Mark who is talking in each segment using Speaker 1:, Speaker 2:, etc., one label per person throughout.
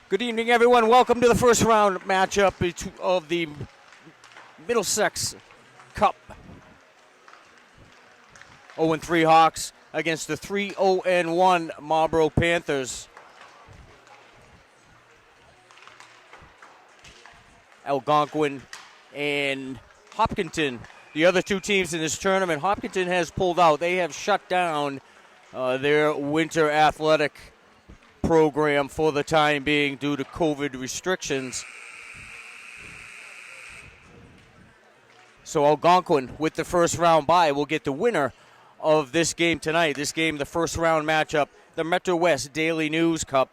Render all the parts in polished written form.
Speaker 1: Good evening, everyone. Welcome to the first round matchup of the Middlesex Cup. 0-3 Hawks against the 3-0-1 Marlborough Panthers. Algonquin and Hopkinton, the other two teams in this tournament. Hopkinton has pulled out. They have shut down their winter athletic program for the time being due to COVID restrictions. So Algonquin, with the first round bye, will get the winner of this game tonight. This game, the first round matchup, the Metro West Daily News Cup.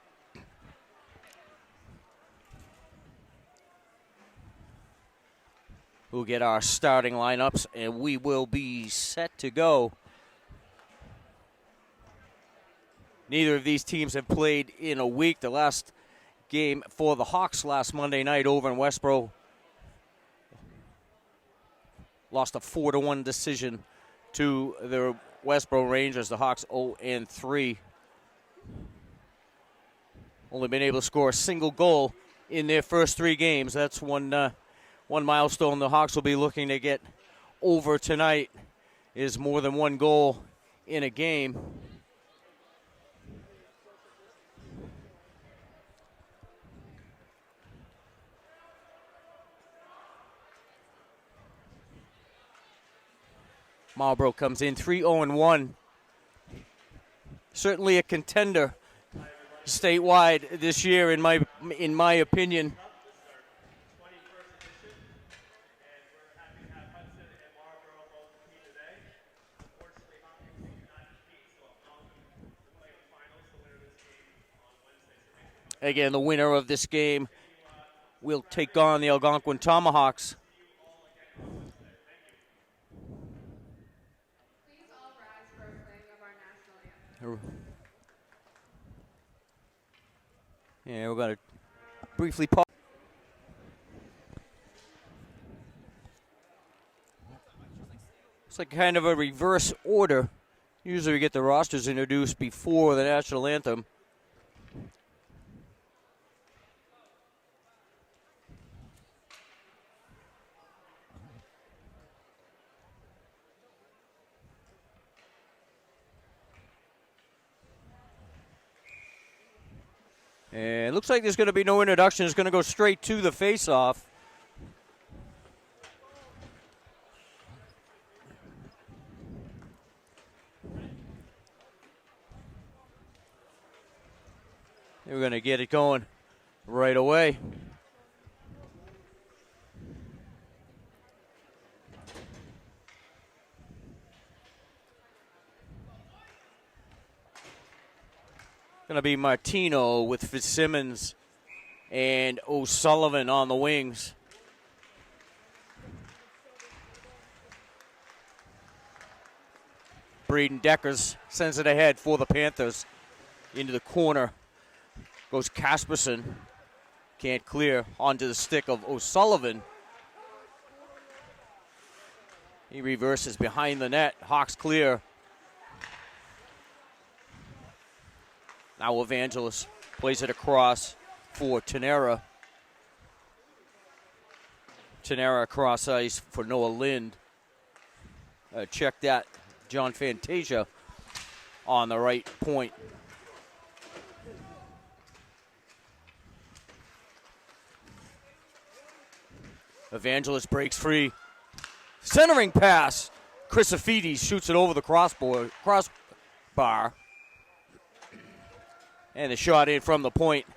Speaker 1: We'll get our starting lineups, and we will be set to go. Neither of these teams have played in a week. The last game for the Hawks last Monday night over in Westboro lost a 4-1 decision to the Westboro Rangers. The Hawks 0-3. Only been able to score a single goal in their first three games. That's one milestone the Hawks will be looking to get over tonight, is more than one goal in a game. Marlborough comes in 3-0-1. Certainly a contender statewide this year, in my opinion. Again, the winner of this game will take on the Algonquin Tomahawks. Yeah, we're going to briefly pause. It's like kind of a reverse order. Usually we get the rosters introduced before the national anthem. And it looks like there's going to be no introduction. It's going to go straight to the face-off. We're going to get it going right away. Going to be Martino with Fitzsimmons and O'Sullivan on the wings. Braden Deckers sends it ahead for the Panthers. Into the corner goes Casperson. Can't clear onto the stick of O'Sullivan. He reverses behind the net. Hawks clear. Now Evangelos plays it across for Tenera. Tenera across ice for Noah Lind. Check that. John Fantasia on the right point. Evangelos breaks free. Centering pass. Chrysophides shoots it over the crossbar. And the shot in from the point,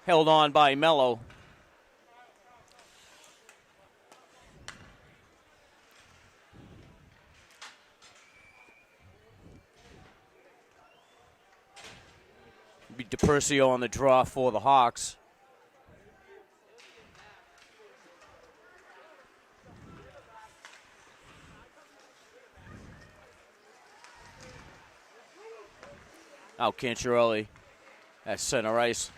Speaker 1: held on by Mello. Be DiPercio on the draw for the Hawks. Now Cancherelli at center ice,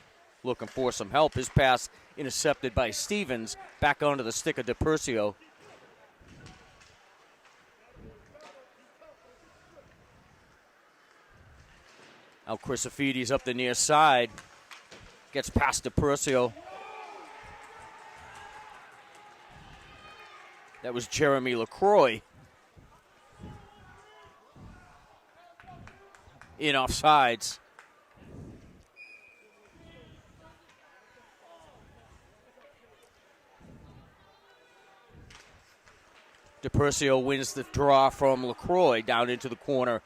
Speaker 1: looking for some help. His pass intercepted by Stevens, back onto the stick of DiPercio. Now Chrysophides up the near side. Gets past DePercio. That was Jeremy LaCroix. In offsides. DePercio wins the draw from LaCroix down into the corner.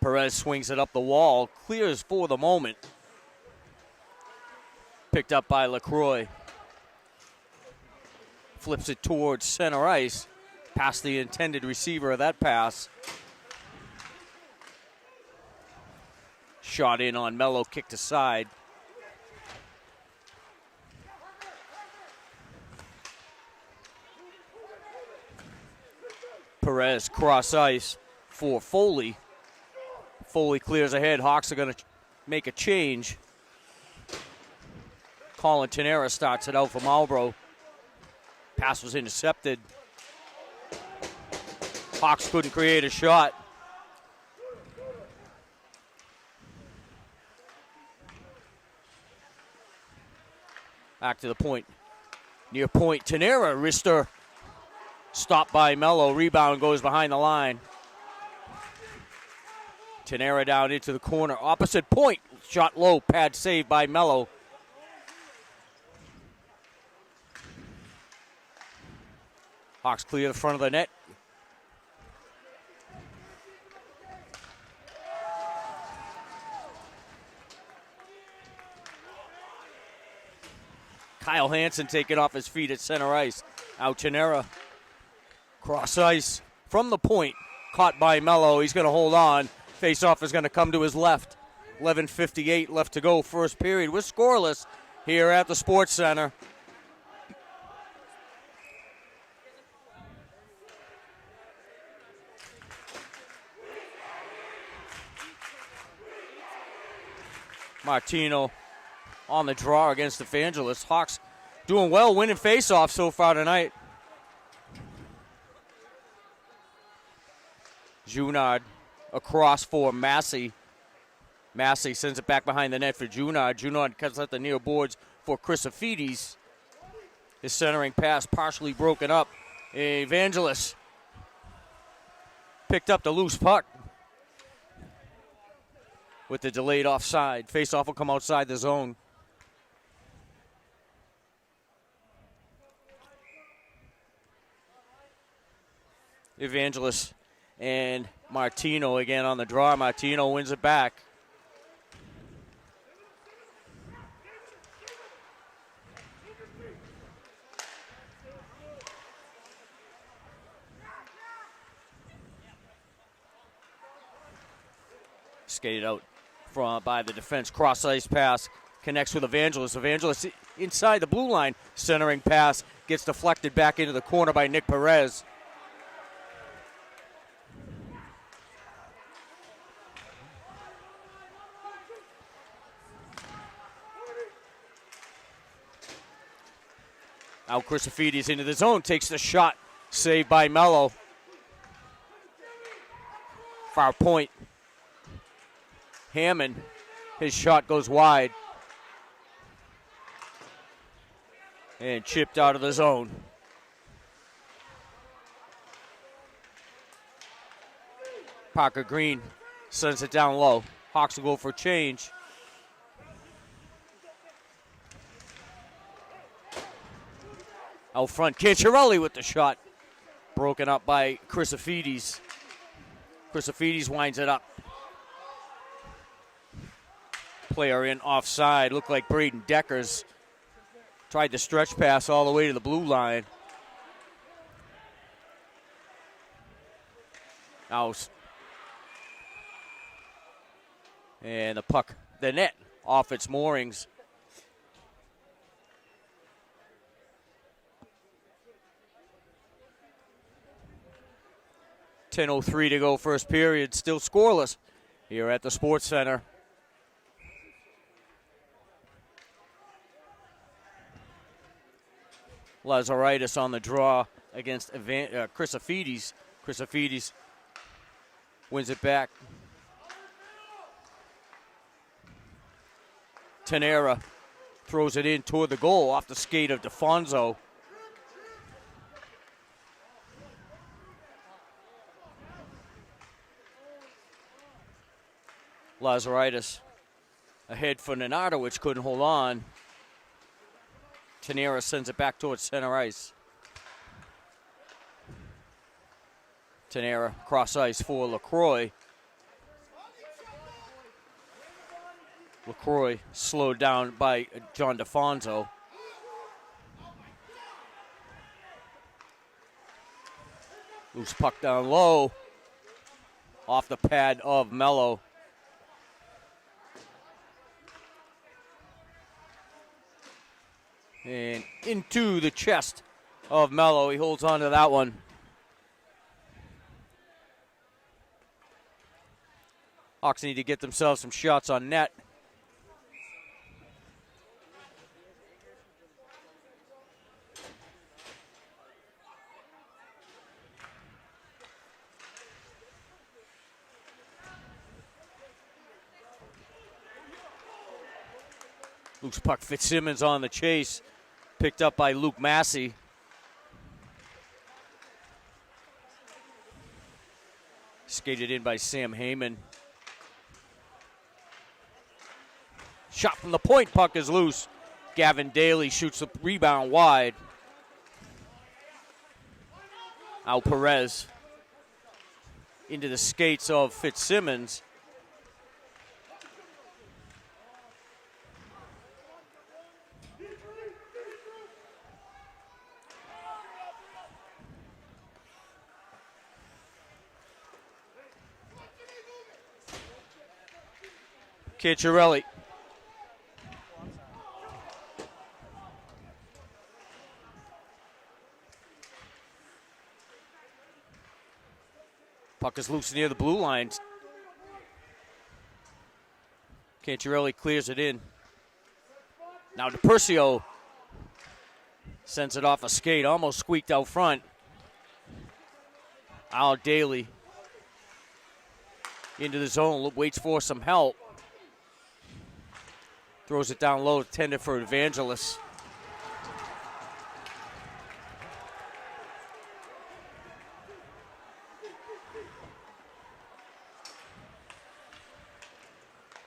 Speaker 1: Perez swings it up the wall, clears for the moment. Picked up by LaCroix. Flips it towards center ice, past the intended receiver of that pass. Shot in on Mello, kicked aside. Perez cross ice for Foley. Foley clears ahead. Hawks are going to make a change. Colin Tenera starts it out for Marlborough. Pass was intercepted. Hawks couldn't create a shot. Back to the point. Near point, Tenera, wrister. Stopped by Mello. Rebound goes behind the line. Tenera down into the corner. Opposite point. Shot low. Pad save by Mello. Hawks clear the front of the net. Kyle Hansen taking off his feet at center ice. Out Tenera. Cross ice from the point. Caught by Mello. He's going to hold on. Face-off is going to come to his left. 11:58 left to go, first period. We're scoreless here at the Sports Center. Martino on the draw against Evangelist. Hawks doing well, winning face-off so far tonight. Junard across for Massey. Massey sends it back behind the net for Junard. Junard cuts out the near boards for Chrysofides. His centering pass partially broken up. Evangelist picked up the loose puck with the delayed offside. Face-off will come outside the zone. Evangelist and Martino again on the draw. Martino wins it back. Skated out from by the defense. Cross ice pass connects with Evangelist. Evangelist inside the blue line. Centering pass gets deflected back into the corner by Nick Perez. Out Chrysofides into the zone, takes the shot, saved by Mello. Far point. Hammond, his shot goes wide. And chipped out of the zone. Parker Green sends it down low. Hawks will go for a change. Out front, Cancherelli with the shot. Broken up by Chrysofides. Chrysofides winds it up. Player in offside. Looked like Braden Deckers. Tried the stretch pass all the way to the blue line. Out. And the puck, the net, off its moorings. .10:03 to go, first period. Still scoreless here at the Sports Center. Lazaritis on the draw against Chrysofides. Chrysofides wins it back. Tenera throws it in toward the goal off the skate of DeFonso. Lazaritis ahead for Nenardo, which couldn't hold on. Tenera sends it back towards center ice. Tenera cross ice for LaCroix. LaCroix slowed down by John DeFonso. Loose puck down low. Off the pad of Mello. And into the chest of Mello. He holds on to that one. Hawks need to get themselves some shots on net. Loose puck, Fitzsimmons on the chase. Picked up by Luke Massey. Skated in by Sam Heyman. Shot from the point, puck is loose. Gavin Daly shoots the rebound wide. Al Perez into the skates of Fitzsimmons. Ciccarelli. Puck is loose near the blue line. Ciccarelli clears it in. Now DePercio sends it off a skate, almost squeaked out front. Al Daly into the zone, waits for some help. Throws it down low, tended for Evangelos.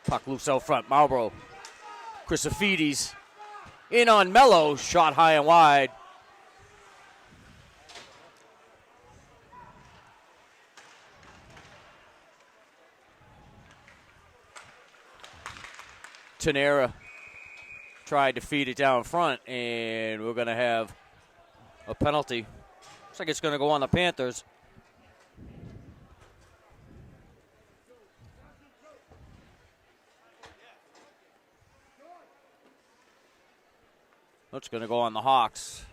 Speaker 1: Puck loose out front, Marlborough. Chrysofides in on Mello, shot high and wide. Tenera tried to feed it down front, and we're going to have a penalty. Looks like it's going to go on the Panthers. It's going to go on the Hawks.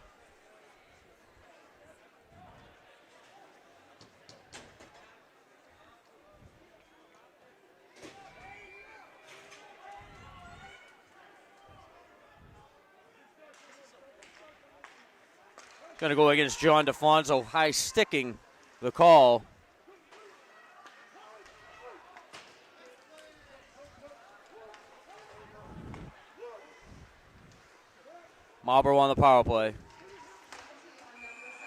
Speaker 1: Going to go against John DeFonso, high sticking the call. Marlborough on the power play.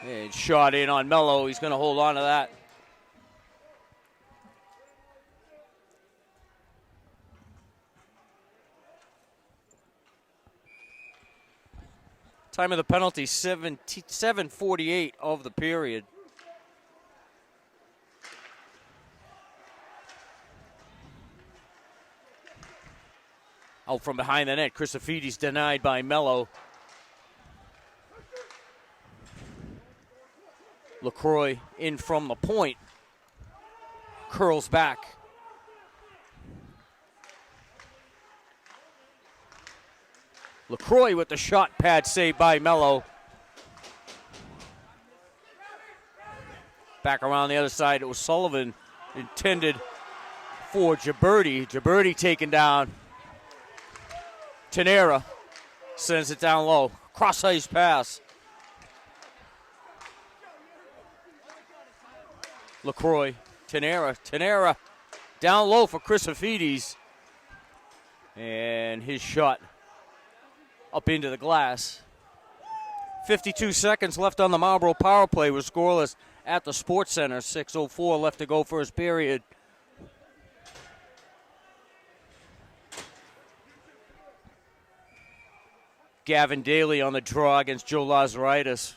Speaker 1: And shot in on Mello. He's going to hold on to that. Time of the penalty, 7:48 of the period. Out from behind the net, Chrysofides denied by Mello. LaCroix in from the point. Curls back. LaCroix with the shot pad saved by Mello. Back around the other side, it was Sullivan intended for Gibberti. Gibberti taken down. Tenera sends it down low. Cross ice pass. LaCroix, Tenera down low for Chrysofides. And his shot up into the glass. 52 seconds left on the Marlboro power play. We're scoreless at the Sports Center. 6:04 left to go first period. Gavin Daly on the draw against Joe Lazaritis.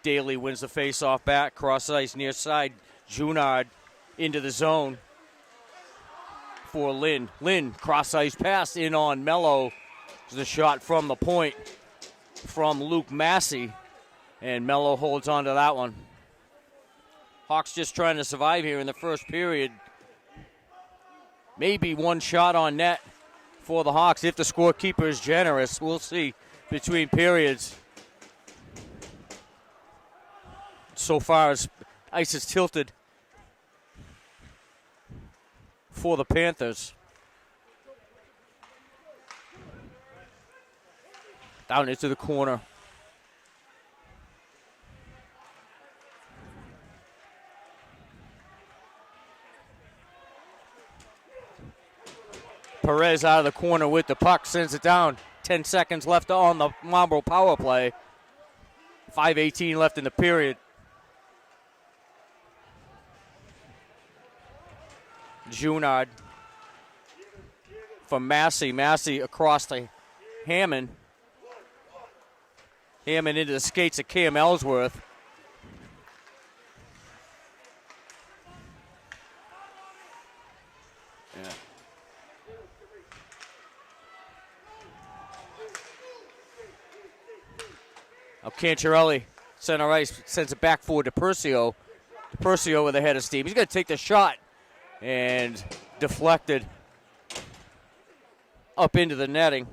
Speaker 1: Daly wins the face-off back. Cross ice near side. Junard into the zone for Lynn. Lynn, cross ice pass in on Mello. There's a shot from the point from Luke Massey. And Mello holds on to that one. Hawks just trying to survive here in the first period. Maybe one shot on net for the Hawks if the scorekeeper is generous. We'll see between periods. So far as ice is tilted for the Panthers. Down into the corner. Perez out of the corner with the puck, sends it down. 10 seconds left on the Marlboro power play. 5:18 left in the period. Junard from Massey. Massey across to Hammond. Hammond into the skates of Cam Ellsworth. Yeah. Now Cancherelli, center ice, sends it back forward to Percio. Percio with a head of steam. He's going to take the shot. And deflected up into the netting.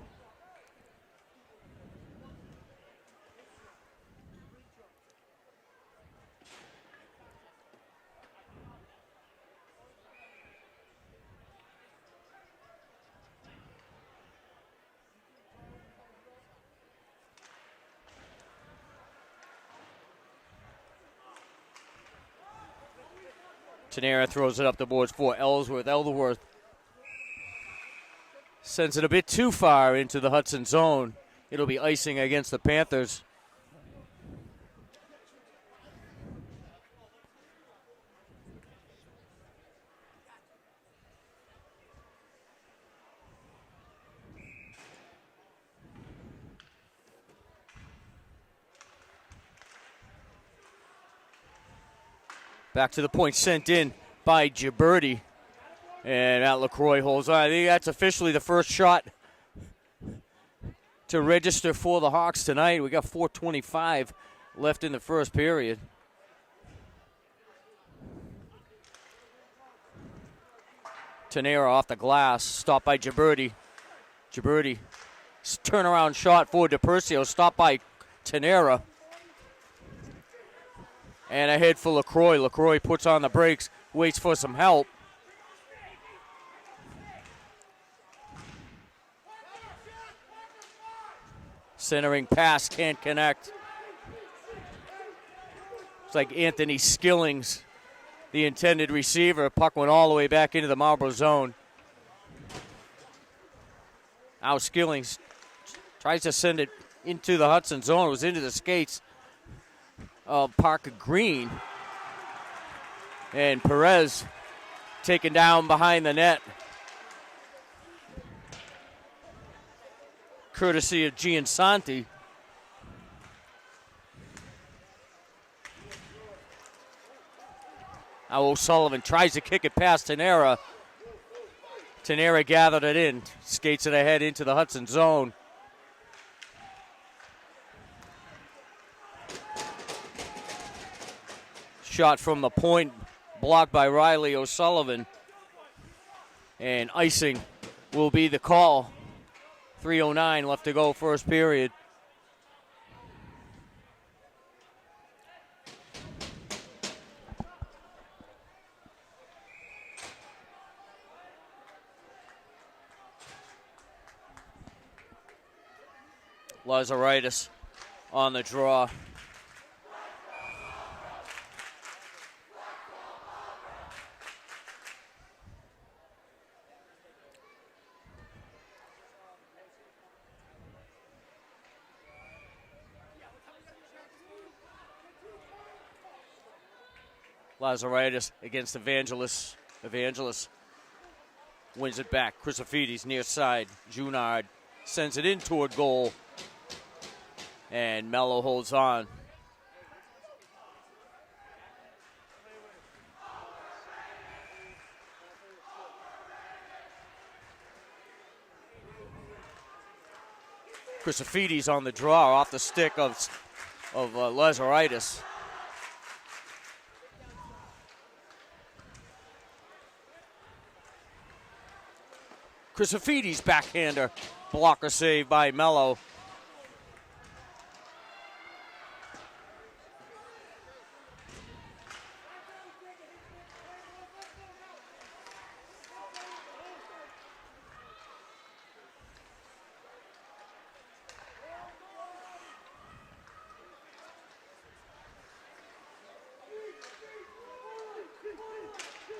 Speaker 1: Tenera throws it up the boards for Ellsworth. Ellsworth sends it a bit too far into the Hudson zone. It'll be icing against the Panthers. Back to the point, sent in by Gibberti. And that LaCroix holds on. I think that's officially the first shot to register for the Hawks tonight. We got 4:25 left in the first period. Tenera off the glass, stopped by Gibberti. Gibberti, turnaround shot for DePercio, stopped by Tenera. And a head for LaCroix. LaCroix puts on the brakes, waits for some help. Centering pass, can't connect. It's like Anthony Skillings, the intended receiver. Puck went all the way back into the Marlboro zone. Now Skillings tries to send it into the Hudson zone. It was into the skates of Parker Green. And Perez taken down behind the net. Courtesy of Giansanti. Now O'Sullivan tries to kick it past Tenera. Tenera gathered it in, skates it ahead into the Hudson zone. Shot from the point, blocked by Riley O'Sullivan. And icing will be the call. 3:09 left to go, first period. Lazaritis on the draw. Lazaritis against Evangelos. Evangelos wins it back. Crucifidis near side. Junard sends it in toward goal. And Mello holds on. Crucifidis on the draw off the stick of Lazaritis. Crucifidis backhander. Blocker save by Mello.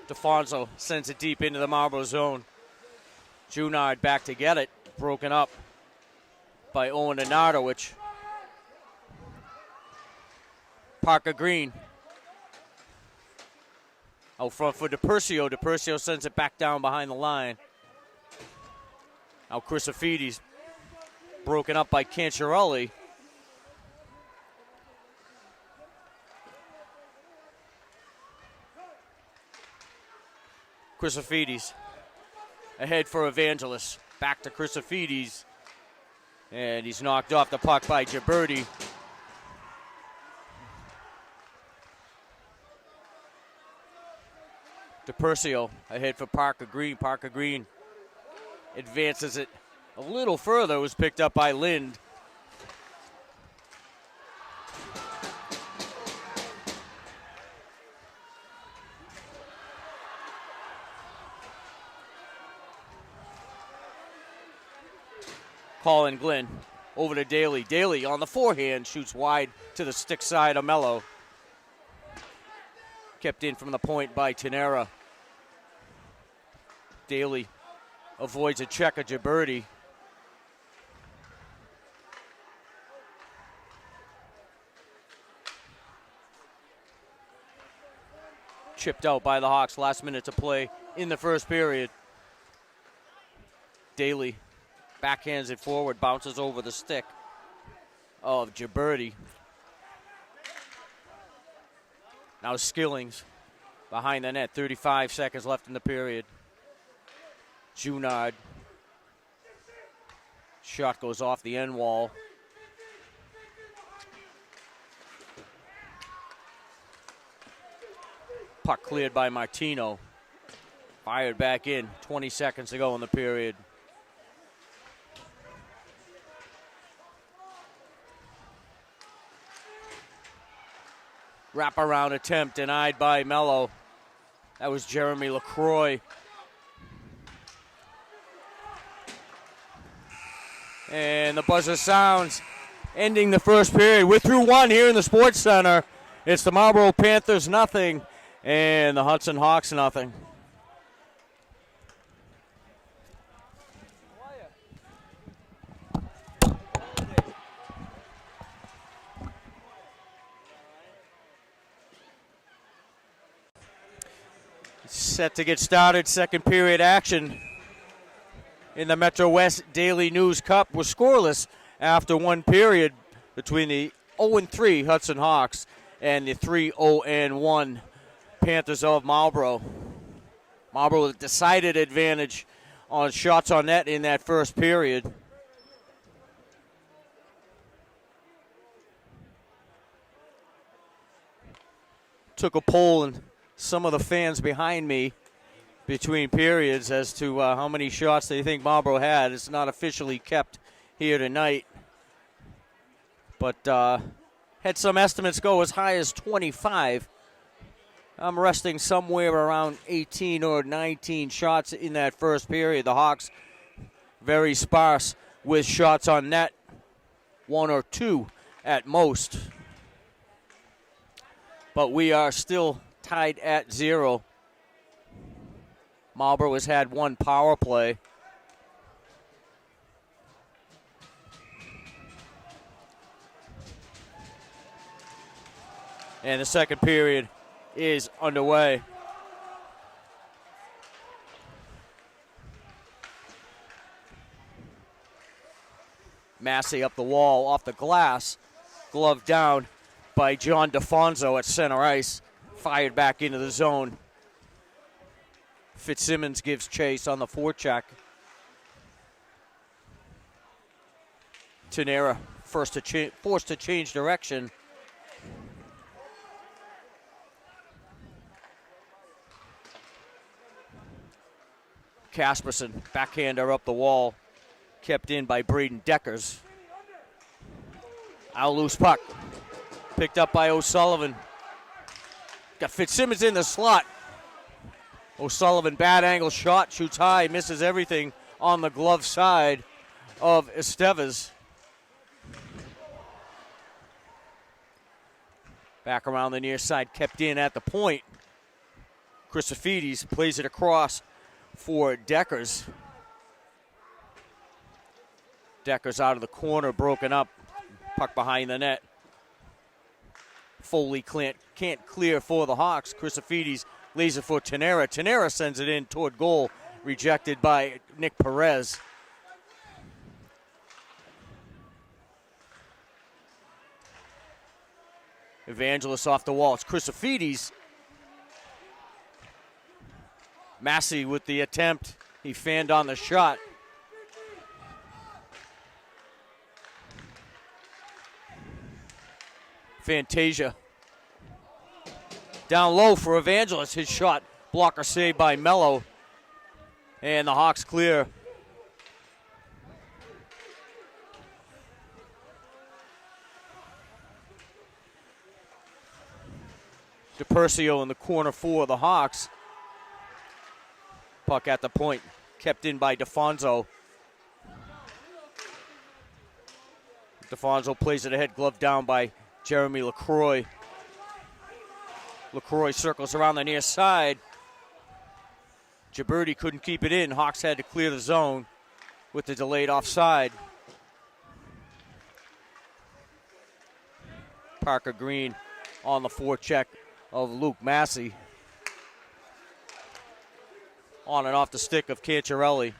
Speaker 1: DeFonso sends it deep into the Marlborough zone. Junard back to get it. Broken up by Owen Anardowicz. Parker Green. Out front for DePercio. DePercio sends it back down behind the line. Now Crucifidis. Broken up by Cancherelli. Crucifidis ahead for Evangelos. Back to Crucifidis. And he's knocked off the puck by Gibberti. DePercio ahead for Parker Green. Parker Green advances it a little further. It was picked up by Lind. Colin Glenn over to Daly. Daly on the forehand shoots wide to the stick side of Mello. Kept in from the point by Tenera. Daly avoids a check of Gibberti. Chipped out by the Hawks. Last minute to play in the first period. Daly backhands it forward, bounces over the stick of Gibberti. Now Skillings behind the net, 35 seconds left in the period. Junard. Shot goes off the end wall. Puck cleared by Martino. Fired back in, 20 seconds to go in the period. Wraparound attempt denied by Mello. That was Jeremy LaCroix. And the buzzer sounds, ending the first period. We're through one here in the Sports Center. It's the Marlboro Panthers nothing and the Hudson Hawks nothing. Set to get started, second period action in the Metro West Daily News Cup was scoreless after one period between the 0-3 Hudson Hawks and the 3-0-1 Panthers of Marlborough. Marlborough with a decided advantage on shots on net in that first period. Took a poll and some of the fans behind me between periods as to how many shots they think Marlborough had. It's not officially kept here tonight, but had some estimates go as high as 25. I'm resting somewhere around 18 or 19 shots in that first period. The Hawks very sparse with shots on net, one or two at most. But we are still tied at 0. Marlborough has had one power play. And the second period is underway. Massey up the wall, off the glass. Glove down by John DeFonso at center ice. Fired back into the zone. Fitzsimmons gives chase on the forecheck. Tenera forced to change direction. Casperson, backhander up the wall. Kept in by Braden Deckers. Out loose puck. Picked up by O'Sullivan. Got Fitzsimmons in the slot. O'Sullivan, bad angle shot, shoots high, misses everything on the glove side of Estevez. Back around the near side, kept in at the point. Christofides plays it across for Deckers. Deckers out of the corner, broken up. Puck behind the net. Foley can't clear for the Hawks. Christofides lays it for Tenera. Tenera sends it in toward goal, rejected by Nick Perez. Evangelos off the wall. It's Christofides. Massey with the attempt. He fanned on the shot. Fantasia. Down low for Evangelos. His shot. Blocker saved by Mello. And the Hawks clear. DiPercio in the corner for the Hawks. Puck at the point. Kept in by DeFonso. DeFonso plays it ahead. Glove down by Jeremy LaCroix. LaCroix circles around the near side. Gibberti couldn't keep it in. Hawks had to clear the zone with the delayed offside. Parker Green on the forecheck of Luke Massey. On and off the stick of Cancherelli.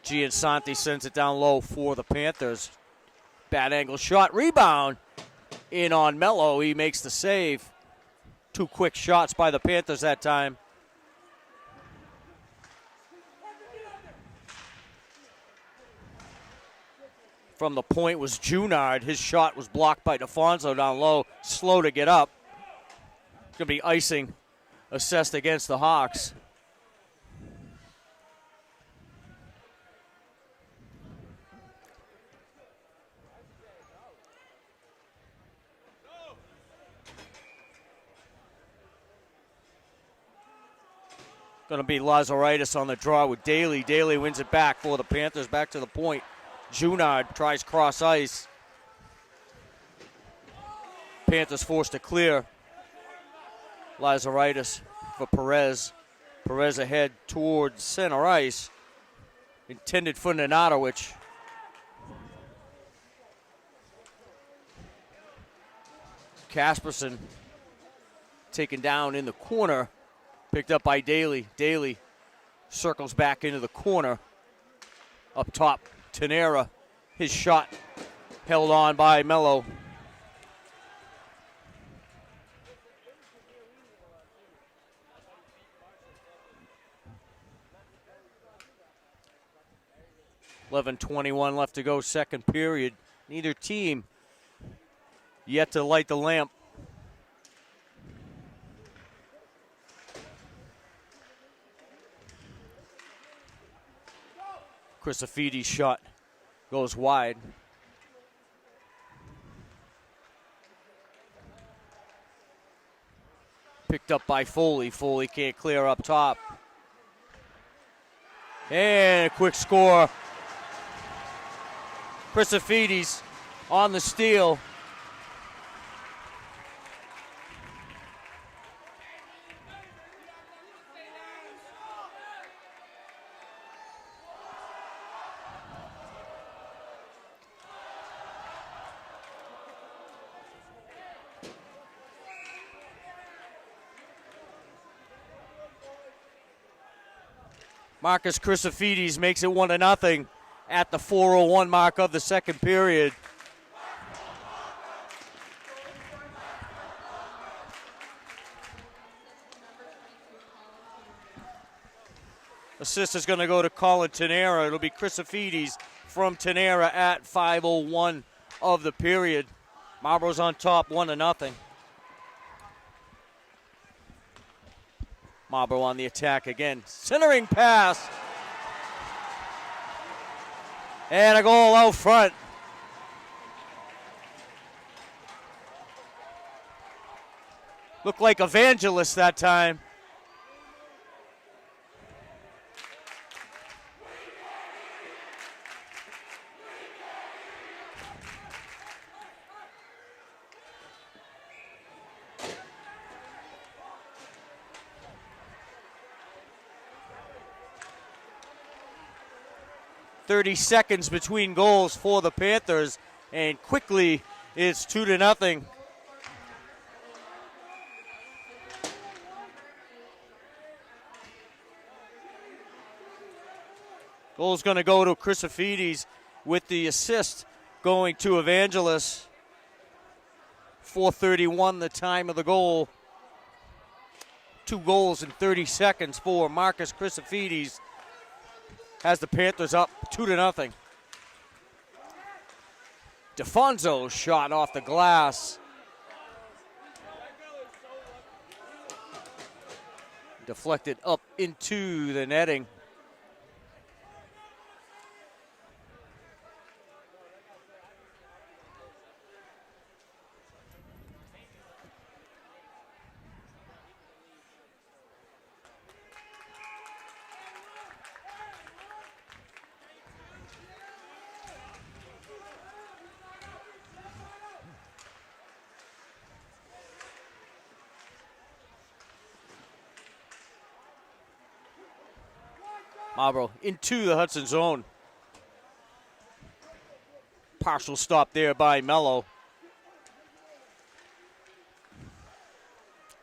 Speaker 1: Giansanti sends it down low for the Panthers. Bad angle shot, rebound in on Mello. He makes the save. Two quick shots by the Panthers that time. From the point was Junard. His shot was blocked by DeFonso down low. Slow to get up. It's going to be icing assessed against the Hawks. Going to be Lazaritis on the draw with Daly. Daly wins it back for the Panthers. Back to the point. Junard tries cross ice. Panthers forced to clear. Lazaritis for Perez. Perez ahead towards center ice. Intended for Nenadowicz. Casperson taken down in the corner. Picked up by Daly. Daly circles back into the corner. Up top, Tenera. His shot held on by Mello. .11:21 left to go, second period. Neither team yet to light the lamp. Christofides' shot goes wide. Picked up by Foley. Foley can't clear up top. And a quick score. Christofides on the steal. Marcus Chrysofides makes it 1-0 at the 4:01 mark of the second period. Assist is going to go to Colin Tenera. It'll be Chrysofides from Tenera at 5:01 of the period. Marlborough's on top 1-0. Marlborough on the attack again. Centering pass. And a goal out front. Looked like Evangelist that time. .30 seconds between goals for the Panthers, and quickly it's 2-0. Goal's going to go to Chrysofides with the assist going to Evangelos. 4:31 the time of the goal. 2 goals in 30 seconds for Marcus Chrysofides. Has the Panthers up 2-0. DeFonso shot off the glass. Deflected up into the netting. Marlborough into the Hudson zone. Partial stop there by Mello.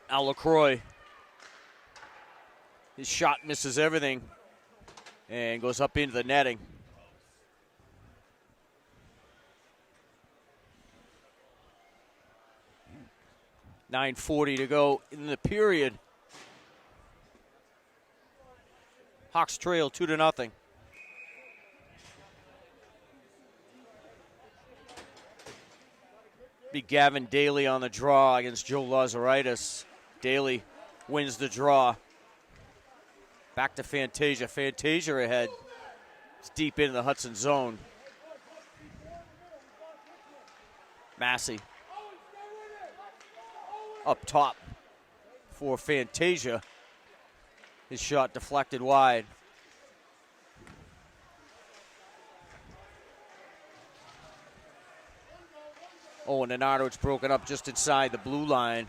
Speaker 1: Al LaCroix. His shot misses everything and goes up into the netting. .9:40 to go in the period. Hawks trail 2-0. Be Gavin Daly on the draw against Joe Lazaritis. Daly wins the draw. Back to Fantasia. Fantasia ahead. It's deep into the Hudson zone. Massey. Up top for Fantasia. His shot deflected wide. Oh, and Donato, it's broken up just inside the blue line.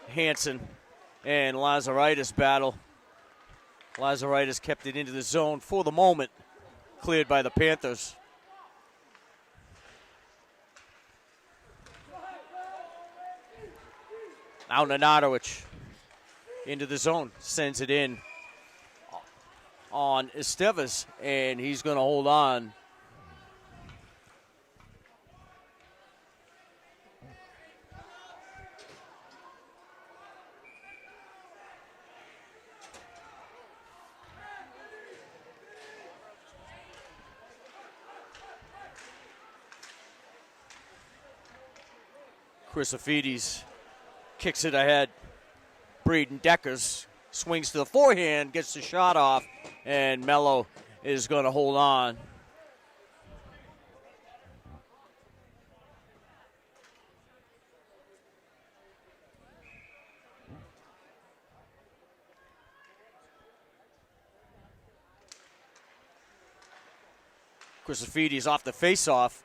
Speaker 1: Hansen and Lazaritis battle. Lazaritis kept it into the zone for the moment. Cleared by the Panthers. Now Nenadowicz into the zone, sends it in on Estevez, and he's going to hold on. Chrysofides kicks it ahead. Braden Deckers swings to the forehand, gets the shot off, and Mello is going to hold on. Chrysofides off the faceoff.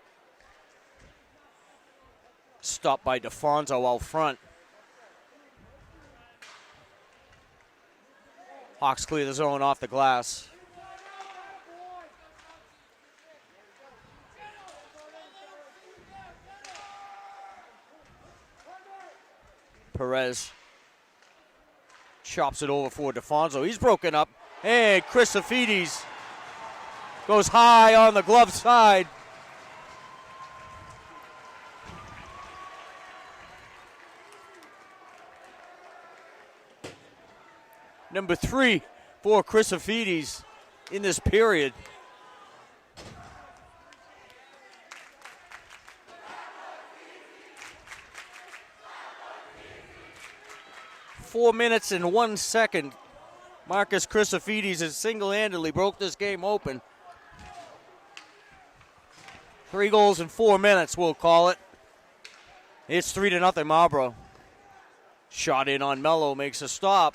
Speaker 1: Stopped by DeFonso out front. Hawks clear the zone off the glass. Perez chops it over for DeFonso. He's broken up. And Christofides goes high on the glove side. Number 3 for Christofides in this period. Four minutes and 1 second. Marcus Christofides has single-handedly broke this game open. 3 goals in 4 minutes, we'll call it. It's 3-0 Marlborough. Shot in on Mello, makes a stop.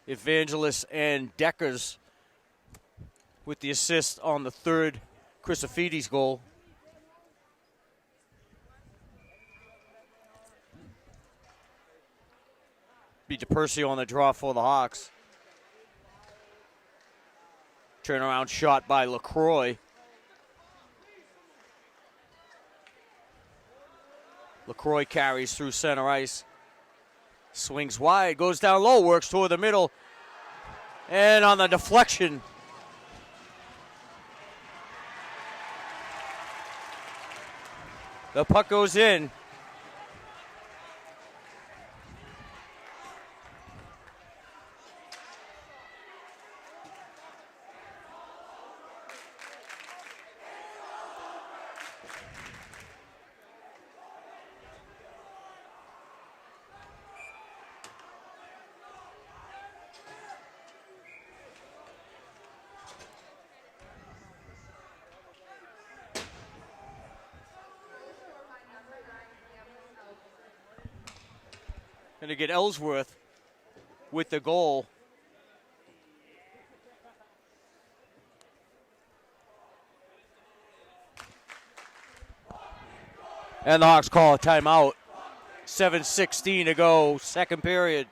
Speaker 1: Evangelos and Deckers with the assist on the third Christofides goal. Be DePercio on the draw for the Hawks. Turnaround shot by LaCroix. LaCroix carries through center ice. Swings wide, goes down low, works toward the middle. And on the deflection, the puck goes in. Going to get Ellsworth with the goal. And the Hawks call a timeout. 7:16 to go, second period.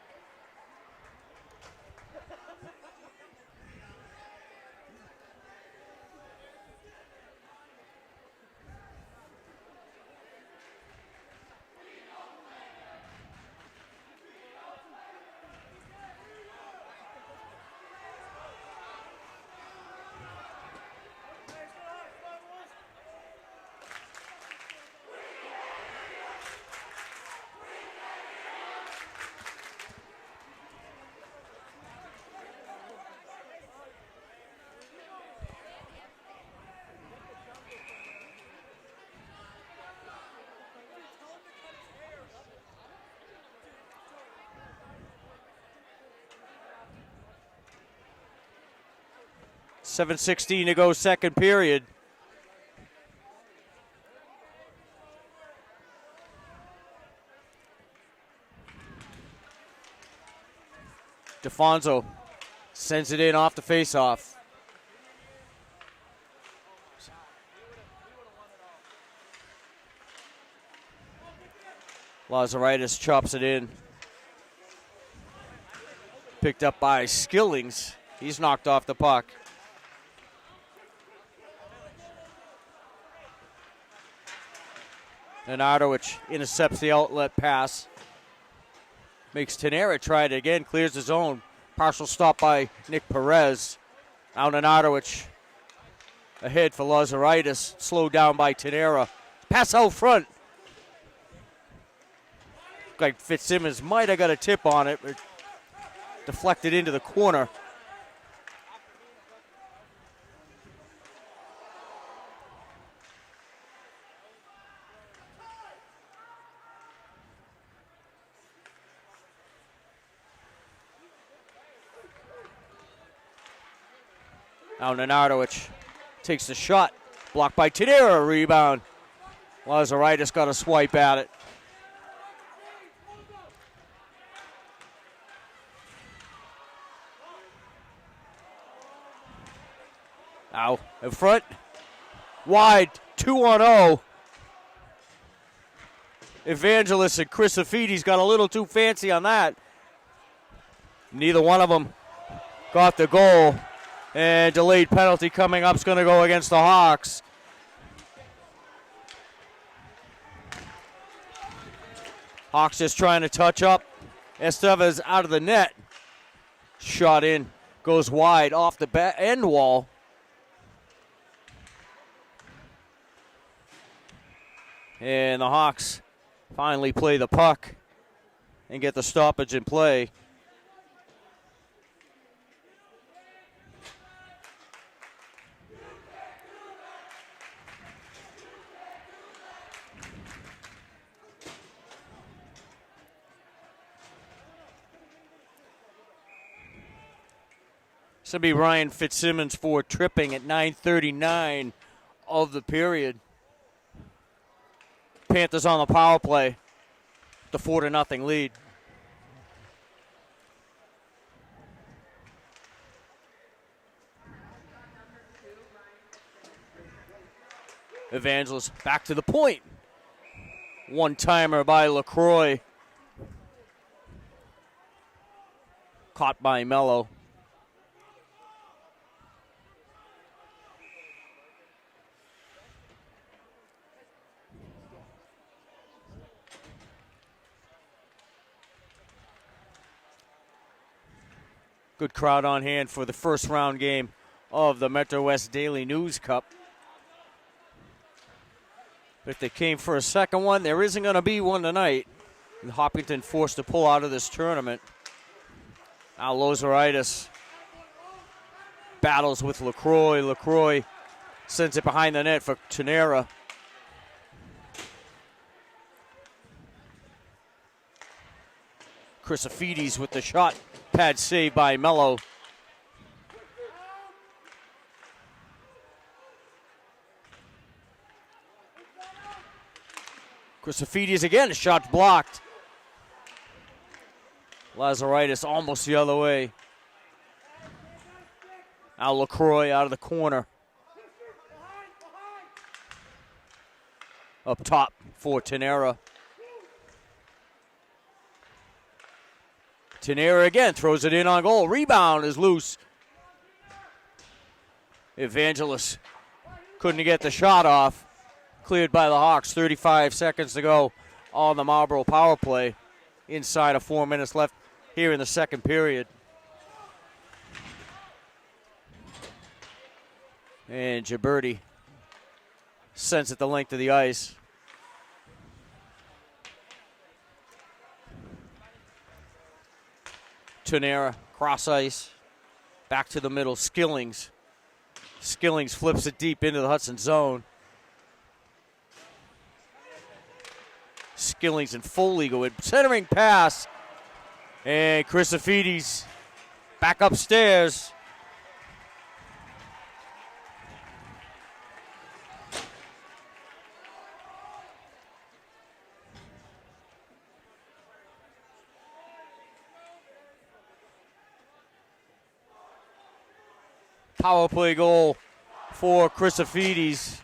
Speaker 1: $7:16 to go, second period. DeFonso sends it in off the faceoff. Lazaritis chops it in. Picked up by Skillings. He's knocked off the puck. And Ardowich intercepts the outlet pass. Makes Tenera try it again, clears the zone. Partial stop by Nick Perez. Out and Ardowich. Ahead for Lazaritis. Slowed down by Tenera. Pass out front. Like Fitzsimmons might have got a tip on it, but deflected into the corner. Now Nenardowicz takes the shot. Blocked by Tenera. Rebound. Lazaritis got a swipe at it. Now in front. Wide. 2-on-0. Evangelist and Crisafidis got a little too fancy on that. Neither one of them got the goal. And delayed penalty coming up is going to go against the Hawks. Hawks just trying to touch up. Estevez out of the net. Shot in. Goes wide off the end wall. And the Hawks finally play the puck and get the stoppage in play. This will be Ryan Fitzsimmons for tripping at 9:39 of the period. Panthers on the power play. The 4-0 lead. Evangelist back to the point. One-timer by LaCroix. Caught by Mello. Good crowd on hand for the first round game of the Metro West Daily News Cup. If they came for a second one, there isn't going to be one tonight. And Hopkinton forced to pull out of this tournament. Now Lozeritis battles with LaCroix. LaCroix sends it behind the net for Tenera. Crisafidis with the shot. Pad save by Mello. Crisafidis again, a shot blocked. Lazaritis almost the other way. Now LaCroix out of the corner. Up top for Tenera. Tenera again throws it in on goal. Rebound is loose. Evangelist couldn't get the shot off. Cleared by the Hawks. 35 seconds to go on the Marlborough power play. Inside of 4 minutes left here in the second period. And Gibberti sends it the length of the ice. Tenera, cross ice, back to the middle, Skillings. Skillings flips it deep into the Hudson zone. Skillings and Foley go in. Centering pass. And Crisafidis back upstairs. Power play goal for Crisafidis.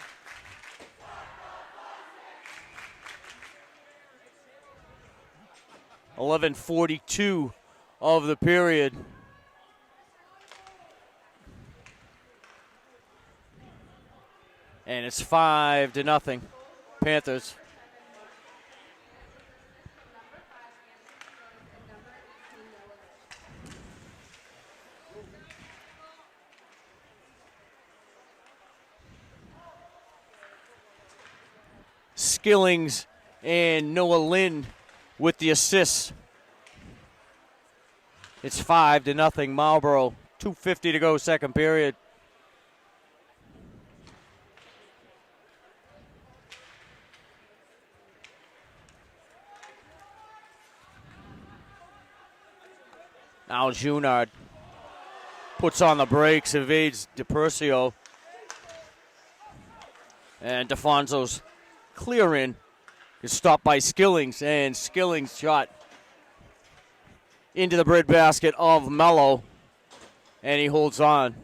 Speaker 1: .11:42 of the period. And it's 5-0 Panthers. Skillings and Noah Lynn with the assists. It's 5-0 Marlborough. 2:50 to go, second period. Now Junard puts on the brakes, evades DiPercio. And DeFonso's clear in is stopped by Skillings, and Skillings shot into the breadbasket of Mello, and he holds on.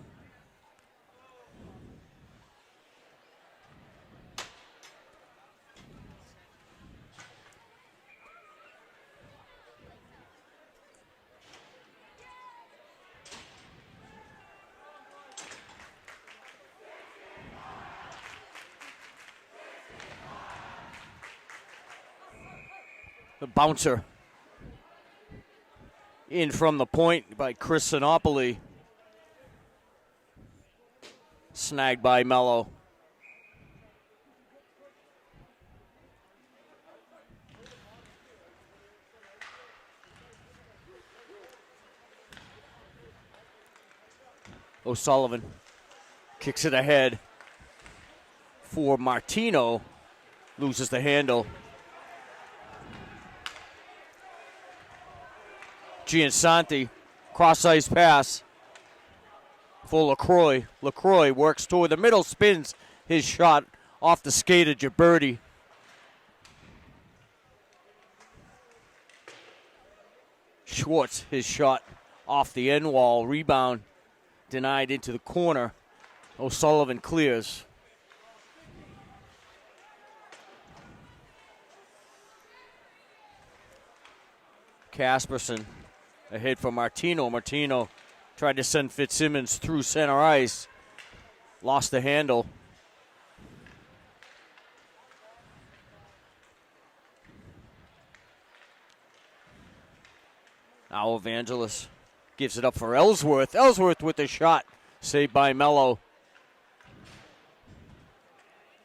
Speaker 1: The bouncer in from the point by Chris Sinopoli. Snagged by Mello. O'Sullivan kicks it ahead for Martino. Loses the handle. Giansanti, cross-ice pass for LaCroix. LaCroix works toward the middle, spins his shot off the skate of Gibberti. Schwartz, his shot off the end wall. Rebound denied into the corner. O'Sullivan clears. Casperson ahead for Martino. Martino tried to send Fitzsimmons through center ice. Lost the handle. Now Evangelos gives it up for Ellsworth. Ellsworth with the shot. Saved by Mello.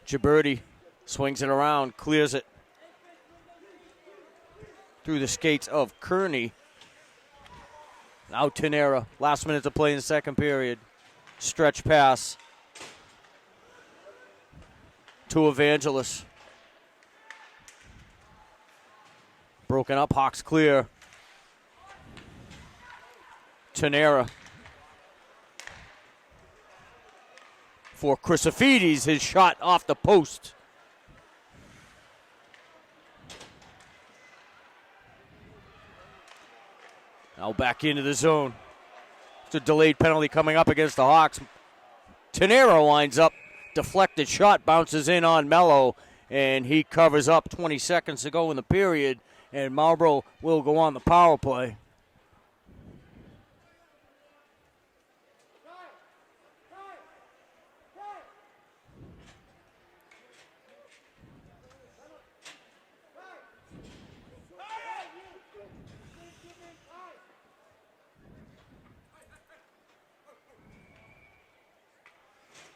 Speaker 1: Gibberti swings it around, clears it through the skates of Kearney. Now Tenera, last minute to play in the second period. Stretch pass to Evangelos. Broken up, Hawks clear. Tenera for Chrysofides, his shot off the post. Now back into the zone. It's a delayed penalty coming up against the Hawks. Tenera winds up, deflected shot, bounces in on Mello, and he covers up 20 seconds to go in the period, and Marlborough will go on the power play.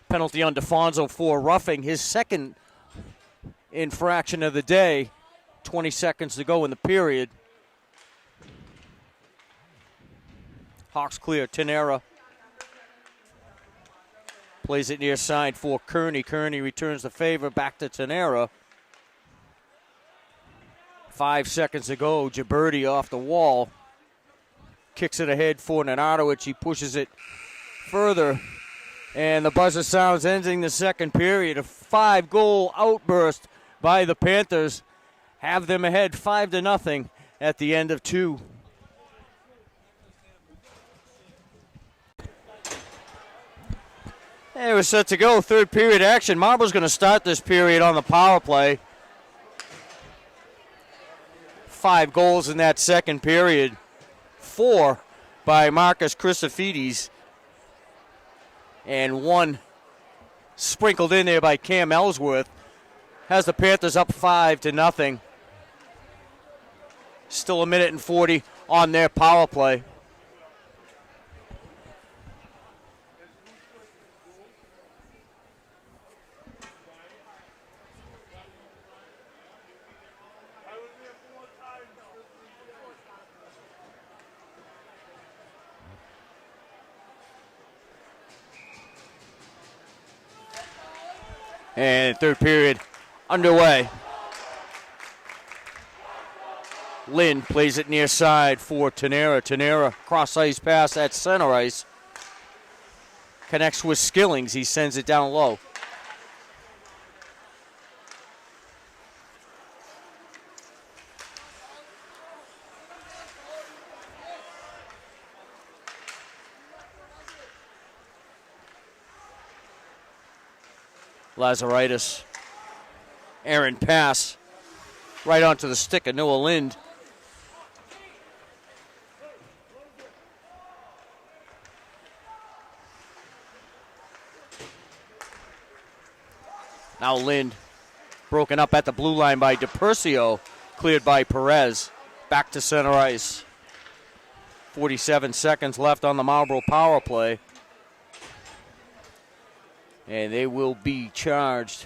Speaker 1: Penalty on DeFonso for roughing, his second infraction of the day. 20 seconds to go in the period. Hawks clear. Tenera plays it near side for Kearney. Kearney returns the favor back to Tenera. 5 seconds to go. Gibberti off the wall. Kicks it ahead for Nenadowicz. He pushes it further. And the buzzer sounds ending the second period. A 5-goal outburst by the Panthers. Have them ahead 5-0 at the end of 2. And we're set to go. Third period action. Marlborough's going to start this period on the power play. 5 goals in that second period. 4 by Marcus Chrysofides. And 1 sprinkled in there by Cam Ellsworth. Has the Panthers up 5-0. Still a minute and 40 on their power play. And third period underway. Lynn plays it near side for Tenera. Tenera cross-ice pass at center ice. Connects with Skillings. He sends it down low. Lazaritis. Aaron pass right onto the stick of Noah Lind. Now Lind broken up at the blue line by DiPercio. Cleared by Perez. Back to center ice. 47 seconds left on the Marlboro power play. And they will be charged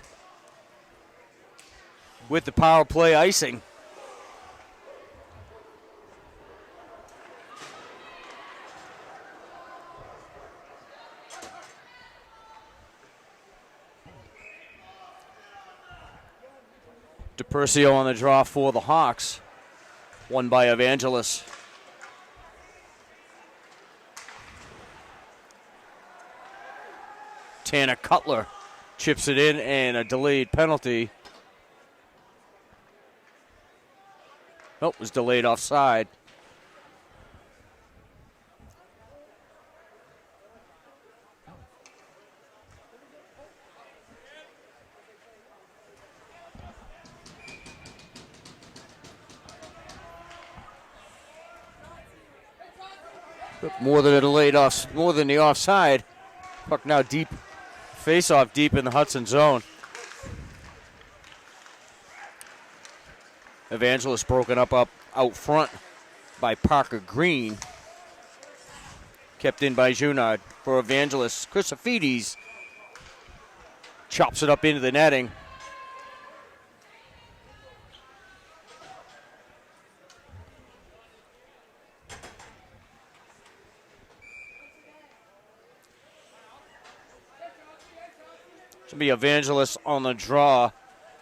Speaker 1: with the power play icing. DePercio on the draw for the Hawks. Won by Evangelos. Tanner Cutler chips it in, and a delayed penalty. Nope, was delayed offside. More than a delayed off, more than the offside. Puck now deep, face-off deep in the Hudson zone. Evangelos broken up out front by Parker Green. Kept in by Junard for Evangelos. Chrysofides chops it up into the netting. Should be Evangelos on the draw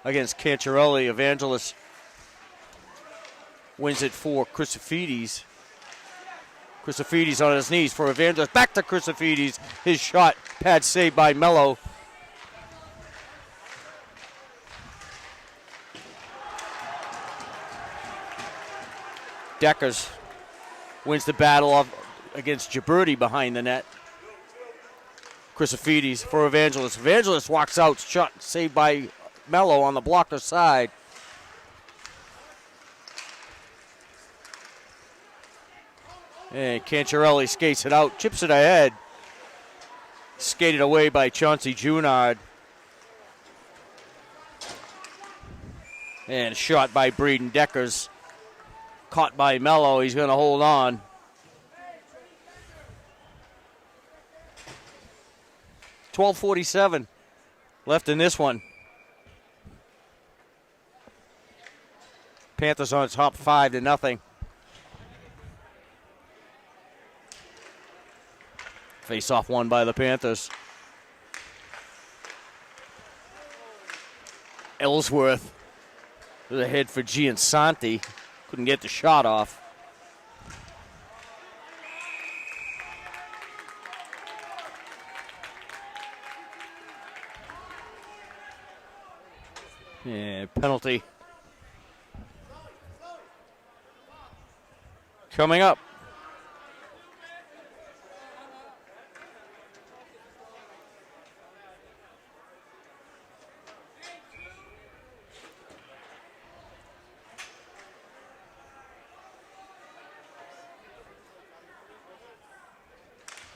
Speaker 1: against Cantarelli. Evangelos wins it for Chrysofides. Chrysofides on his knees for Evangelos. Back to Chrysofides. His shot, pad saved by Mello. Deckers wins the battle against Gibberti behind the net. Chrysofides for Evangelos. Evangelos walks out, shot saved by Mello on the blocker side. And Cantarelli skates it out, chips it ahead. Skated away by Chauncey Junard. And shot by Breeden Deckers. Caught by Mello, he's going to hold on. .12:47 left in this one. Panthers on top 5-0. Face-off won by the Panthers. Ellsworth with a head for Giansanti. Couldn't get the shot off. Yeah, penalty coming up.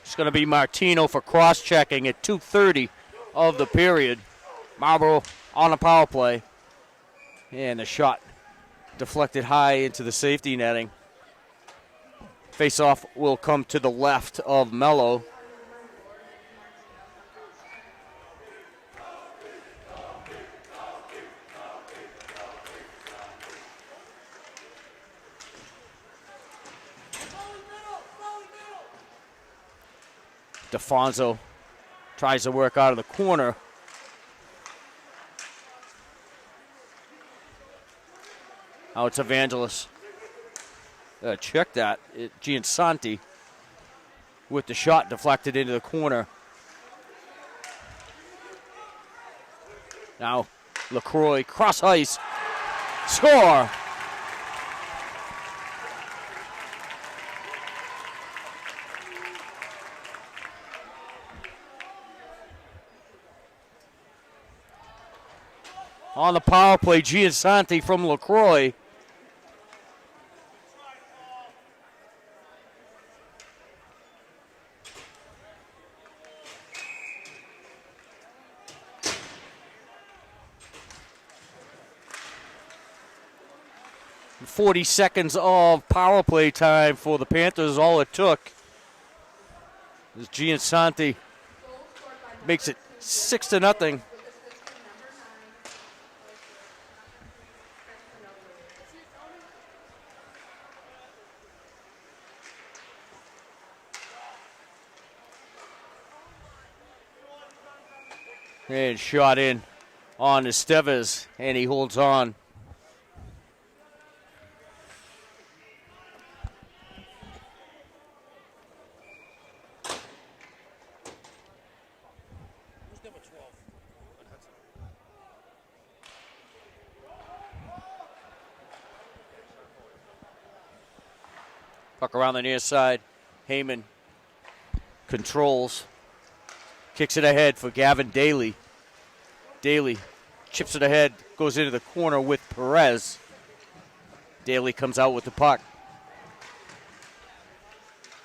Speaker 1: It's going to be Martino for cross-checking at 2:30 of the period. Marlborough on a power play. And the shot deflected high into the safety netting. Face-off will come to the left of Mello. DeFonso tries to work out of the corner. Now it's Evangelos. Check that. Giansanti with the shot deflected into the corner. Now LaCroix, cross ice. Score! On the power play, Giansanti from LaCroix. 40 seconds of power play time for the Panthers, all it took. As Giansanti makes it 6-0. And shot in on Estevez, and he holds on. Puck around the near side. Heyman controls. Kicks it ahead for Gavin Daly. Daly chips it ahead, goes into the corner with Perez. Daly comes out with the puck.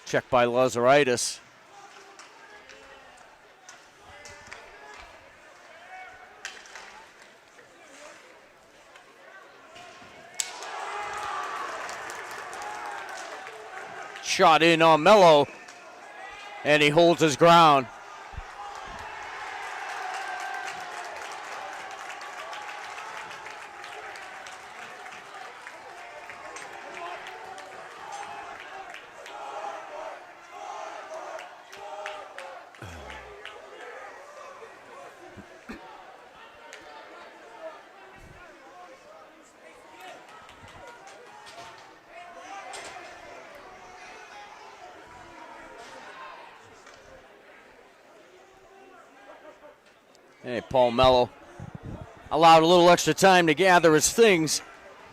Speaker 1: Checked by Lazaritis. Shot in on Mello, and he holds his ground. Hey, Paul Mello allowed a little extra time to gather his things.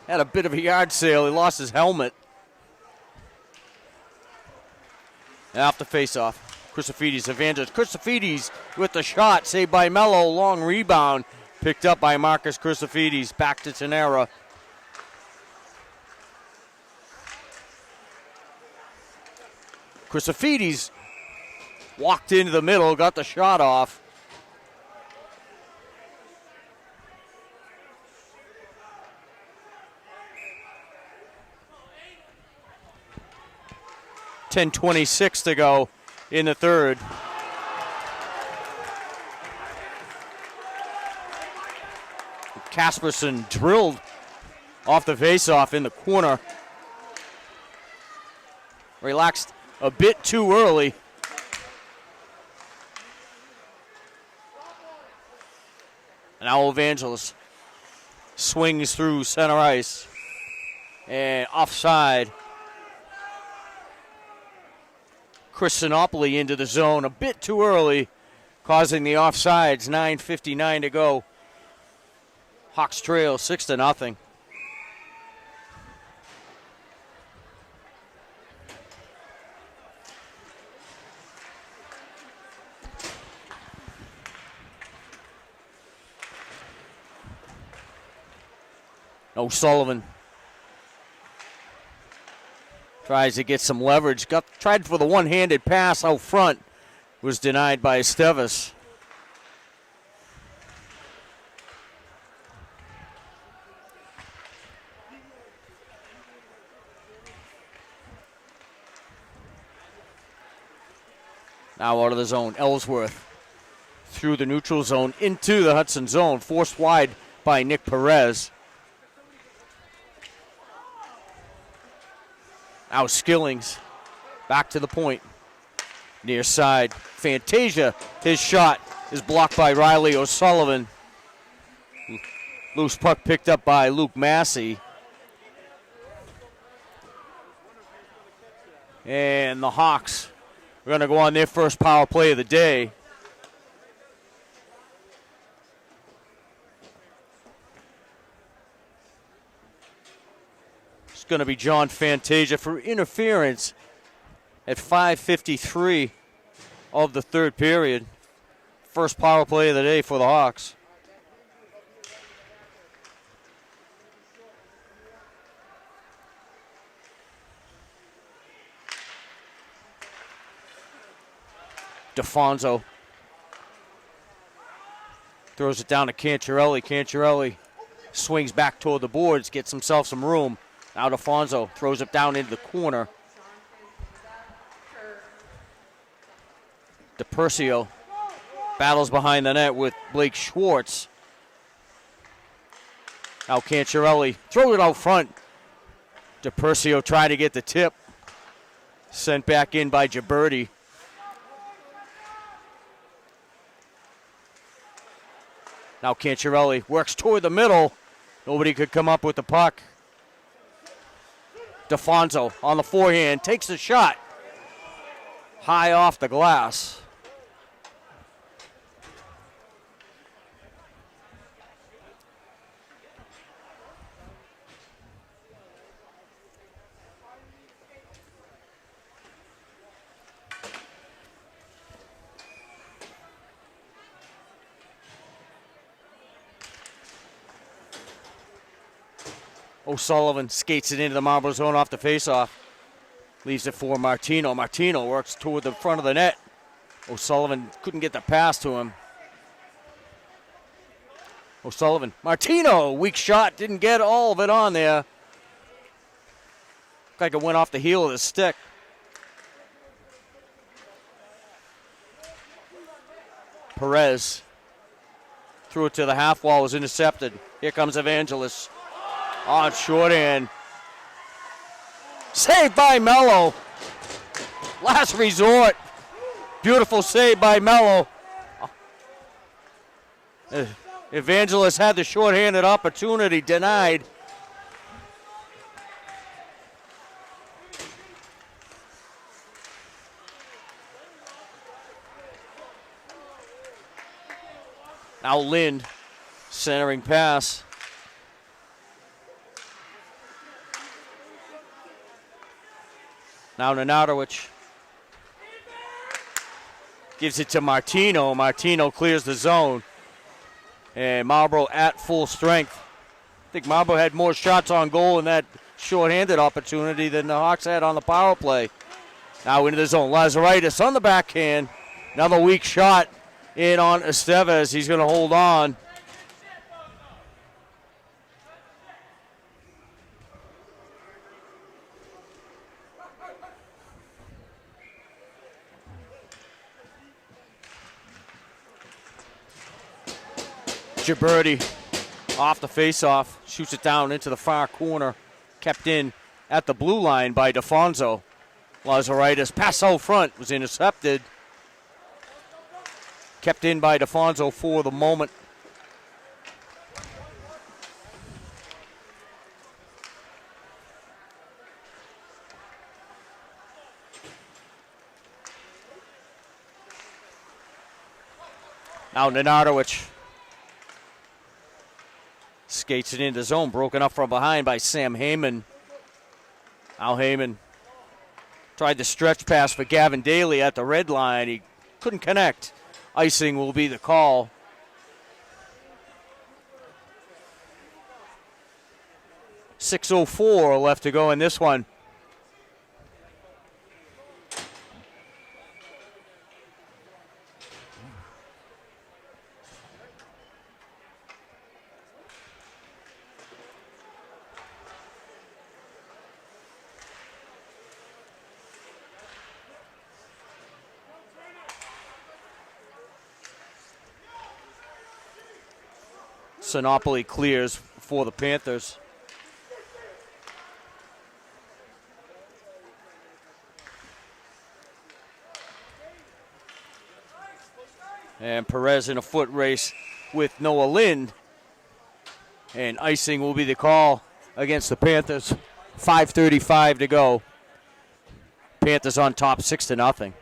Speaker 1: Had a bit of a yard sale. He lost his helmet. Off the faceoff. Crucifidis, Evangelist. Crucifidis with the shot. Saved by Mello. Long rebound. Picked up by Marcus Crucifidis. Back to Tenera. Crucifidis walked into the middle. Got the shot off. .10:26 to go in the third. Kasperson drilled off the faceoff in the corner. Relaxed a bit too early. Now Evangelist swings through center ice. And offside. Chris Sinopoli into the zone a bit too early, causing the offsides. 9:59 to go. Hawks trail 6-0. O'Sullivan tries to get some leverage. Tried for the one-handed pass out front. Was denied by Estevez. Now out of the zone, Ellsworth through the neutral zone into the Hudson zone. Forced wide by Nick Perez. Now Skillings back to the point. Near side. Fantasia. His shot is blocked by Riley O'Sullivan. Loose puck picked up by Luke Massey. And the Hawks are going to go on their first power play of the day. It's going to be John Fantasia for interference at 5:53 of the third period. First power play of the day for the Hawks. DeFonso throws it down to Cancherelli. Cancherelli swings back toward the boards, gets himself some room. Now DeFonso throws it down into the corner. DePercio battles behind the net with Blake Schwartz. Now Cancherelli throws it out front. DePercio trying to get the tip. Sent back in by Gibberti. Now Cancherelli works toward the middle. Nobody could come up with the puck. DeFonso on the forehand, takes the shot. High off the glass. O'Sullivan skates it into the Marlborough zone off the faceoff. Leaves it for Martino. Martino works toward the front of the net. O'Sullivan couldn't get the pass to him. O'Sullivan. Martino, weak shot. Didn't get all of it on there. Looked like it went off the heel of the stick. Perez threw it to the half wall, was intercepted. Here comes Evangelos. On shorthand. Saved by Mello. Last resort. Beautiful save by Mello. Evangelos had the shorthanded opportunity, denied. Now Lind, centering pass. Now Nenadowicz gives it to Martino. Martino clears the zone. And Marlborough at full strength. I think Marlborough had more shots on goal in that shorthanded opportunity than the Hawks had on the power play. Now into the zone. Lazaritis on the backhand. Another weak shot in on Estevez. He's going to hold on. Gibberti off the faceoff, shoots it down into the far corner, kept in at the blue line by DeFonso. Lazaritis pass out front, was intercepted. Kept in by DeFonso for the moment. Now Nenadowicz skates it into the zone, broken up from behind by Sam Heyman. Al Heyman tried the stretch pass for Gavin Daly at the red line. He couldn't connect. Icing will be the call. .6:04 left to go in this one. Sinopoli clears for the Panthers. And Perez in a foot race with Noah Lind. And icing will be the call against the Panthers. 5:35 to go. Panthers on top 6-0.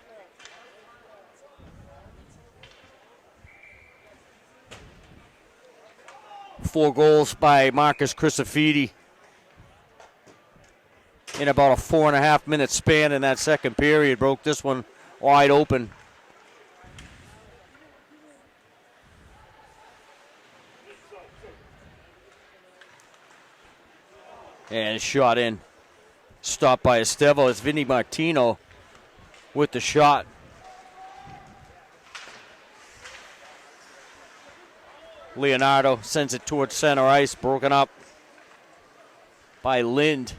Speaker 1: Four goals by Marcus Crisafidi in about a 4.5 minute span in that second period. Broke this one wide open. And shot in. Stopped by Estevo. It's Vinny Martino with the shot. Leonardo sends it towards center ice, broken up. by Lind.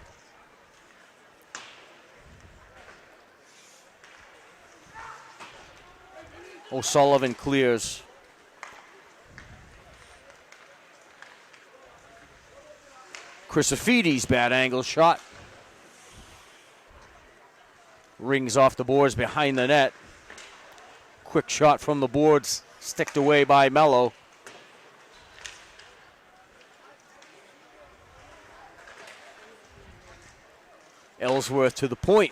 Speaker 1: O'Sullivan clears. Chrysofides, bad angle shot. Rings off the boards behind the net. Quick shot from the boards, sticked away by Mello. Ellsworth to the point.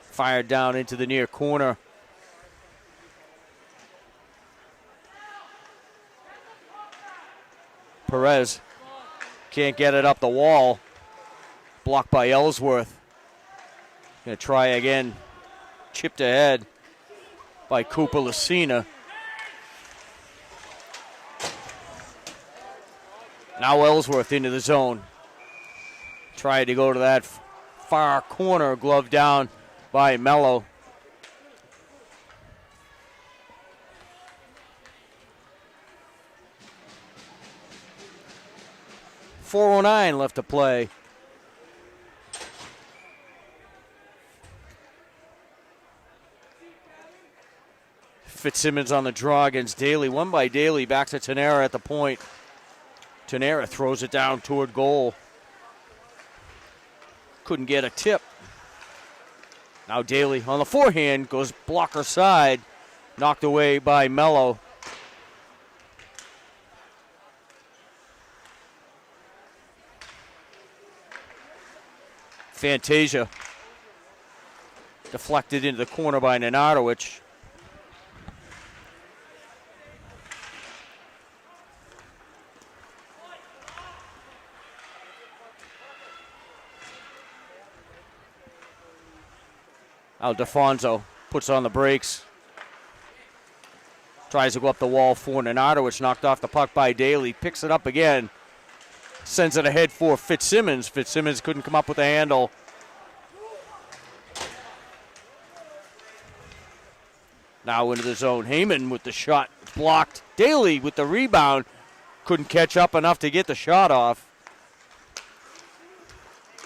Speaker 1: Fired down into the near corner. Perez can't get it up the wall. Blocked by Ellsworth. Gonna try again. Chipped ahead by Cooper Lucina. Now Ellsworth into the zone. Tried to go to that far corner, glove down by Mello. .409 left to play. Fitzsimmons on the draw against Daly. Won by Daly. Back to Tenera at the point. Tenera throws it down toward goal. Couldn't get a tip. Now Daly on the forehand goes blocker side. Knocked away by Mello. Fantasia. Deflected into the corner by Nenadowicz. Aldefonso puts on the brakes. Tries to go up the wall for Nenadowicz. Knocked off the puck by Daly. Picks it up again. Sends it ahead for Fitzsimmons. Fitzsimmons couldn't come up with a handle. Now into the zone. Heyman with the shot. Blocked. Daly with the rebound. Couldn't catch up enough to get the shot off.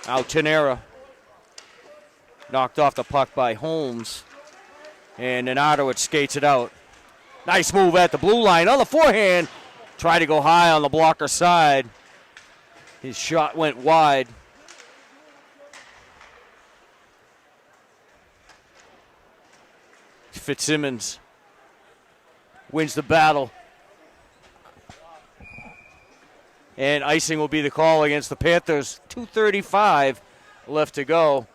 Speaker 1: Now Tenera. Knocked off the puck by Holmes. And Nenadowicz skates it out. Nice move at the blue line on the forehand. Tried to go high on the blocker side. His shot went wide. Fitzsimmons wins the battle. And icing will be the call against the Panthers. 2:35 left to go.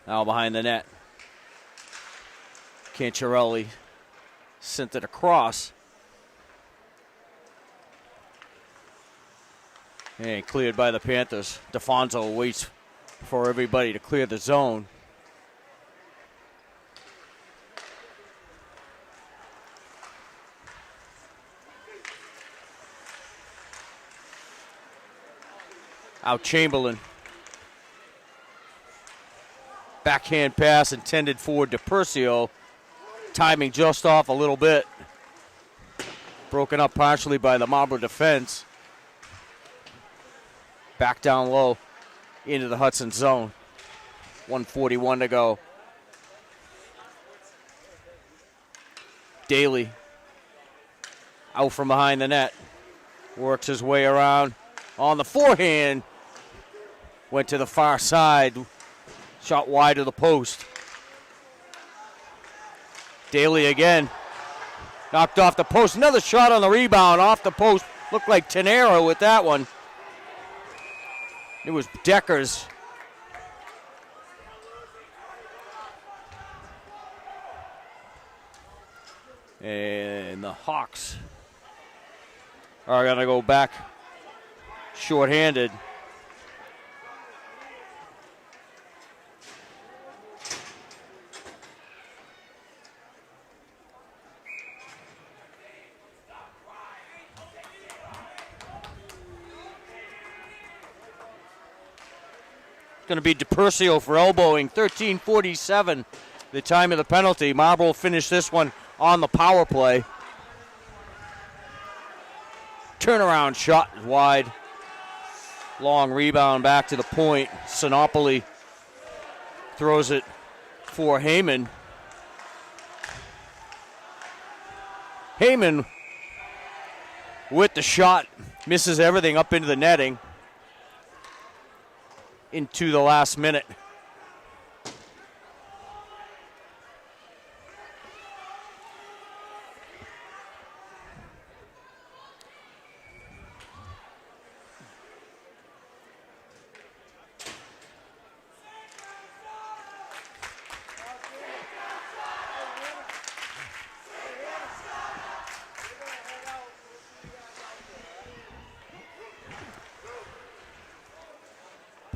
Speaker 1: Now behind the net. Cancherelli sent it across. And cleared by the Panthers. DeFonso waits for everybody to clear the zone. Out Chamberlain. Backhand pass intended for DiPercio. Timing just off a little bit. Broken up partially by the Marlborough defense. Back down low into the Hudson zone. 1:41 to go. Daly out from behind the net. Works his way around on the forehand. Went to the far side. Shot wide of the post. Daly again. Knocked off the post. Another shot on the rebound off the post. Looked like Tenera with that one. It was Deckers. And the Hawks are going to go back shorthanded. going to be DePercio for elbowing. 13:47, the time of the penalty. Marlborough finished this one on the power play. Turnaround shot is wide. Long rebound back to the point. Sinopoli throws it for Heyman. Heyman with the shot, misses everything up into the netting into the last minute.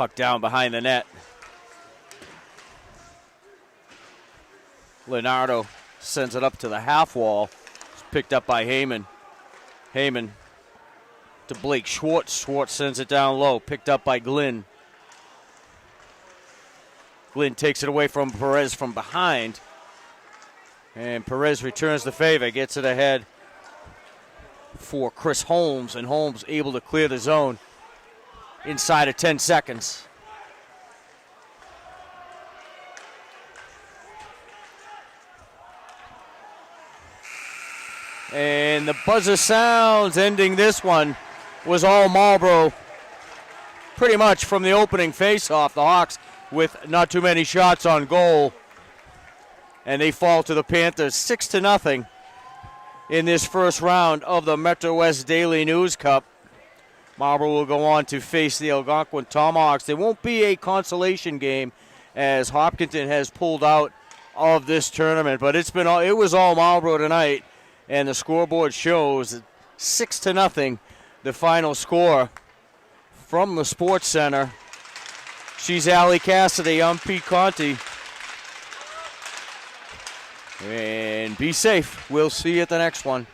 Speaker 1: Puck down behind the net. Leonardo sends it up to the half wall. It's picked up by Heyman. Heyman to Blake Schwartz. Schwartz sends it down low. Picked up by Glynn. Glynn takes it away from Perez from behind. And Perez returns the favor. Gets it ahead for Chris Holmes. And Holmes able to clear the zone inside of 10 seconds. And the buzzer sounds, ending this one, was all Marlborough. Pretty much from the opening faceoff, the Hawks with not too many shots on goal. And they fall to the Panthers 6-0 in this first round of the Metro West Daily News Cup. Marlborough will go on to face the Algonquin Tomahawks. There won't be a consolation game as Hopkinton has pulled out of this tournament, but it was all Marlborough tonight, and the scoreboard shows 6-0 the final score from the Sports Center. She's Allie Cassidy. I'm Pete Conti. And be safe. We'll see you at the next one.